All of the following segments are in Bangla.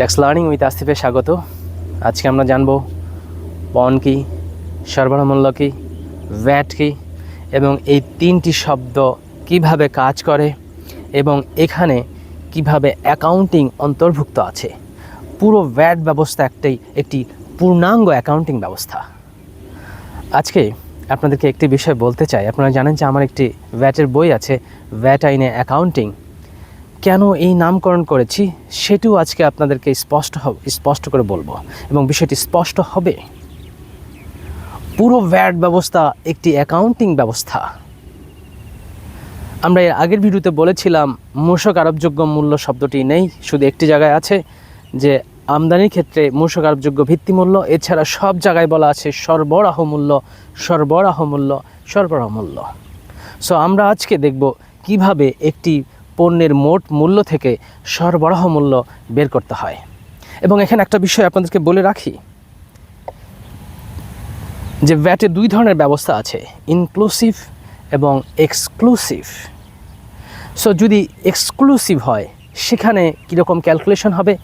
ট্যাক্স লার্নিং উইথ আসিফে স্বাগত। আজকে আমরা জানব পণ কি, সরবরাহ মূল্য কি, ভ্যাট কি এবং এই তিনটি শব্দ কিভাবে কাজ করে এবং এখানে কিভাবে অ্যাকাউন্টিং অন্তর্ভুক্ত আছে। পুরো ভ্যাট ব্যবস্থা একটি পূর্ণাঙ্গ অ্যাকাউন্টিং ব্যবস্থা। আজকে আপনাদেরকে একটি বিষয় বলতে চাই। আপনারা জানেন যে আমার একটি ভ্যাটের বই আছে, ভ্যাট আইনে অ্যাকাউন্টিং। কেন এই নামকরণ করেছি সেটিও আজকে আপনাদেরকে স্পষ্ট করে বলবো এবং বিষয়টি স্পষ্ট হবে। পুরো ভ্যাট ব্যবস্থা একটি অ্যাকাউন্টিং ব্যবস্থা। আমরা এর আগের ভিডিওতে বলেছিলাম মূসক আরোপযোগ্য মূল্য শব্দটি নেই, শুধু একটি জায়গায় আছে যে আমদানির ক্ষেত্রে মূসক আরোপযোগ্য ভিত্তিমূল্য। এছাড়া সব জায়গায় বলা আছে সরবরাহ মূল্য, সরবরাহ মূল্য, সরবরাহ মূল্য। সো আমরা আজকে দেখব কিভাবে একটি পণ্যের মোট মূল্য থেকে সরবরাহ মূল্য বের করতে হয়। এবং এখানে একটা বিষয় আপনাদেরকে বলে রাখি যে ভ্যাটে দুই ধরনের ব্যবস্থা আছে, ইনক্লুসিভ এবং এক্সক্লুসিভ। সো যদি এক্সক্লুসিভ হয় সেখানে কীরকম ক্যালকুলেশন হবে,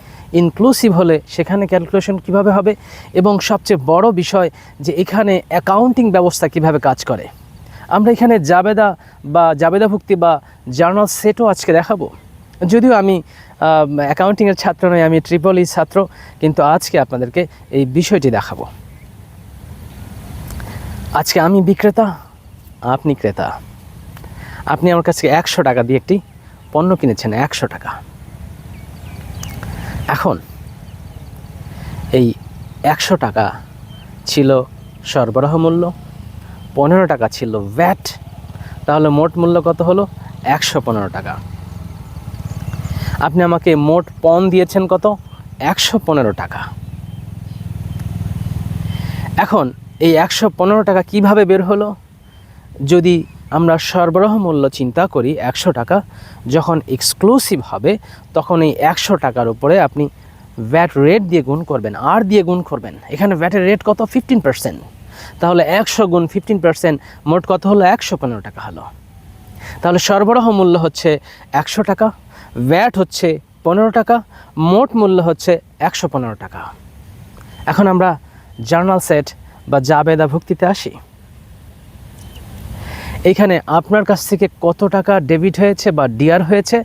ইনক্লুসিভ হলে সেখানে ক্যালকুলেশন কিভাবে হবে, এবং সবচেয়ে বড় বিষয় যে এখানে অ্যাকাউন্টিং ব্যবস্থা কিভাবে কাজ করে। আমরা এখানে জাবেদাভুক্তি বা জার্নাল সেটও আজকে দেখাবো। যদিও আমি অ্যাকাউন্টিংয়ের ছাত্র নই, আমি ট্রিপল ই ছাত্র, কিন্তু আজকে আপনাদেরকে এই বিষয়টি দেখাবো। আজকে আমি বিক্রেতা, আপনি ক্রেতা। আপনি আমার কাছে 100 টাকা দিয়ে একটি পণ্য কিনেছেন, 100 টাকা। এখন এই 100 টাকা ছিল সরবরাহ মূল্য, 15 টাকা ছিল ভ্যাট, তাহলে মোট মূল্য কত হলো? 115 টাকা। আপনি আমাকে মোট পণ দিয়েছেন কত? 115 টাকা। এখন এই 115 টাকা কিভাবে বের হলো? যদি আমরা সরবরাহ মূল্য চিন্তা করি 100 টাকা, যখন এক্সক্লুসিভ হবে তখন এই 100 টাকার উপরে আপনি ভ্যাট রেট দিয়ে গুণ করবেন, আর দিয়ে গুণ করবেন। এখানে ভ্যাটের রেট কত? 15%। তাহলে 100 গুণ 15%, মোট কত হলো? 115 টাকা হলো। তাহলে সরবরাহ মূল্য হচ্ছে 100 টাকা, ভ্যাট হচ্ছে 15 টাকা, মোট মূল্য হচ্ছে 115 টাকা। এখন আমরা জার্নাল সেট বা জাবেদা ভুক্তিতে আসি। এইখানে আপনার কাছ থেকে কত টাকা ডেবিট হয়েছে বা ডিআর হয়েছে?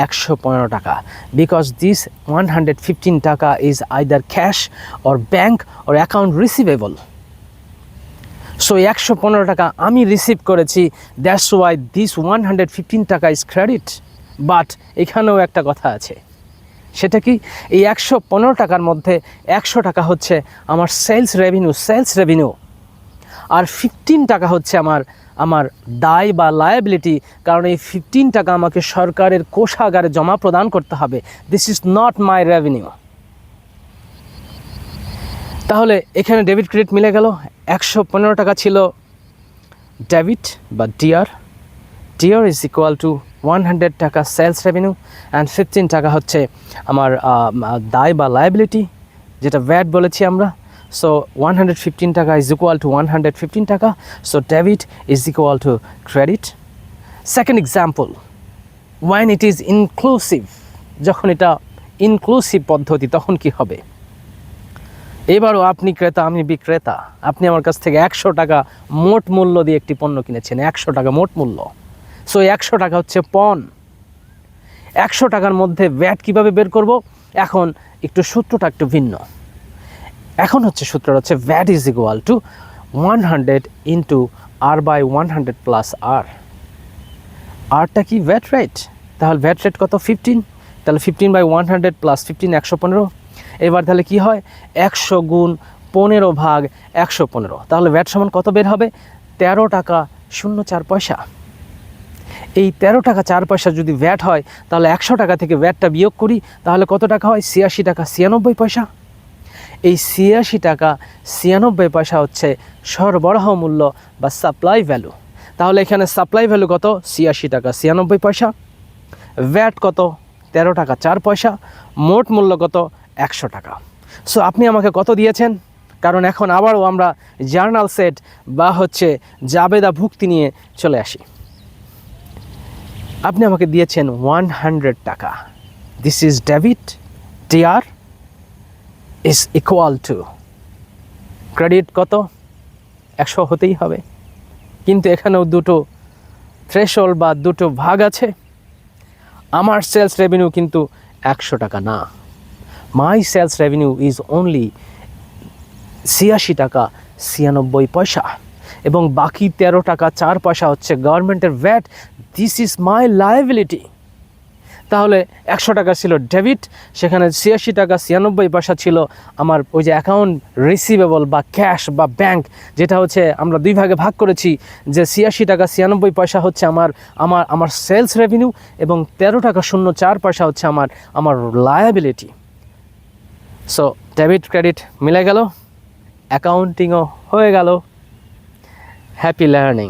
115 টাকা। বিকজ দিস 115 টাকা is either cash or bank or account receivable. So 115 টাকা আমি রিসিভ করেছি, দ্যাটস ওয়াই দিস 115 টাকা ইজ ক্রেডিট। বাট এখানেও একটা কথা আছে, সেটা কি? এই 115 টাকার মধ্যে 100 টাকা হচ্ছে আমার সেলস রেভিনিউ, আর 15 টাকা হচ্ছে আমার দায় বা লায়াবিলিটি। কারণ এই 15 টাকা আমাকে সরকারের কোষাগারে জমা প্রদান করতে হবে। This is not my revenue. তাহলে এখানে ডেবিট ক্রেডিট মিলে গেল। 115 টাকা ছিল ডেবিট বা ডিআর ইজ ইকুয়াল টু 100 টাকা সেলস রেভিনিউ, অ্যান্ড 15 টাকা হচ্ছে আমার দায় বা লায়াবিলিটি, যেটা ভ্যাট বলেছি আমরা। সো 115 টাকা ইজ ইকুয়াল টু 115 টাকা। So debit is equal to credit. Second example, when it is inclusive. যখন এটা ইনক্লুসিভ পদ্ধতি তখন কি হবে? এবারও আপনি ক্রেতা, আমি বিক্রেতা। আপনি আমার কাছ থেকে 100 টাকা মোট মূল্য দিয়ে একটি পণ্য কিনেছেন, 100 টাকা মোট মূল্য। সো 100 টাকা হচ্ছে পণ। 100 টাকার মধ্যে ভ্যাট কিভাবে বের করব? এখন সূত্রটা একটু ভিন্ন। এখন সূত্রটা হচ্ছে VAT is equal to 100 into R by 100 plus R. আরটা কি? VAT rate. তাহলে ভ্যাট রেট কত? 15। তাহলে 15 বাই 100 প্লাস 15, 115। এবার তাহলে কি হয়? 100 গুণ 15 ভাগ 115। তাহলে ভ্যাট সমান কত বের হবে? 13 টাকা 04 পয়সা। এই 13 টাকা 4 পয়সা যদি ভ্যাট হয়, তাহলে 100 টাকা থেকে ভ্যাটটা বিয়োগ করি, তাহলে কত টাকা হয়? 86 টাকা 96 পয়সা। এই 86 টাকা 96 পয়সা হচ্ছে সরবরাহ মূল্য বা সাপ্লাই ভ্যালু। তাহলে এখানে সাপ্লাই ভ্যালু কত? 86 টাকা 96 পয়সা। ভ্যাট কত? 13 টাকা 4 পয়সা। মোট মূল্য কত? 100 টাকা। সো আপনি আমাকে কত দিয়েছেন? কারণ এখন আবারও আমরা জার্নাল সেট বা জাবেদা ভুক্তি নিয়ে চলে আসি। আপনি আমাকে দিয়েছেন 100 টাকা। This is debit, DR is equal to credit কত 100 হতেই হবে, কিন্তু এখানেও দুটো থ্রেশহোল্ড বা দুটো ভাগ আছে। আমার সেলস রেভিনিউ কিন্তু 100 টাকা না, মাই সেলস রেভিনিউ ইজ অনলি 86 টাকা 96 পয়সা, এবং বাকি 13 টাকা 4 পয়সা হচ্ছে গভর্নমেন্টের VAT. This is my liability. তাহলে 100 টাকা ছিল ডেবিট, সেখানে 86 টাকা 96 পয়সা ছিল আমার ওই যে অ্যাকাউন্ট রিসিভেবল বা ক্যাশ বা ব্যাংক, যেটা হচ্ছে আমরা দুই ভাগে ভাগ করেছি, যে 86 টাকা 96 পয়সা হচ্ছে আমার আমার আমার সেলস রেভিনিউ, এবং 13 টাকা 04 পয়সা হচ্ছে আমার লায়াবিলিটি। সো ডেবিট ক্রেডিট মিলে গেল, অ্যাকাউন্টিংও হয়ে গেল। Happy learning.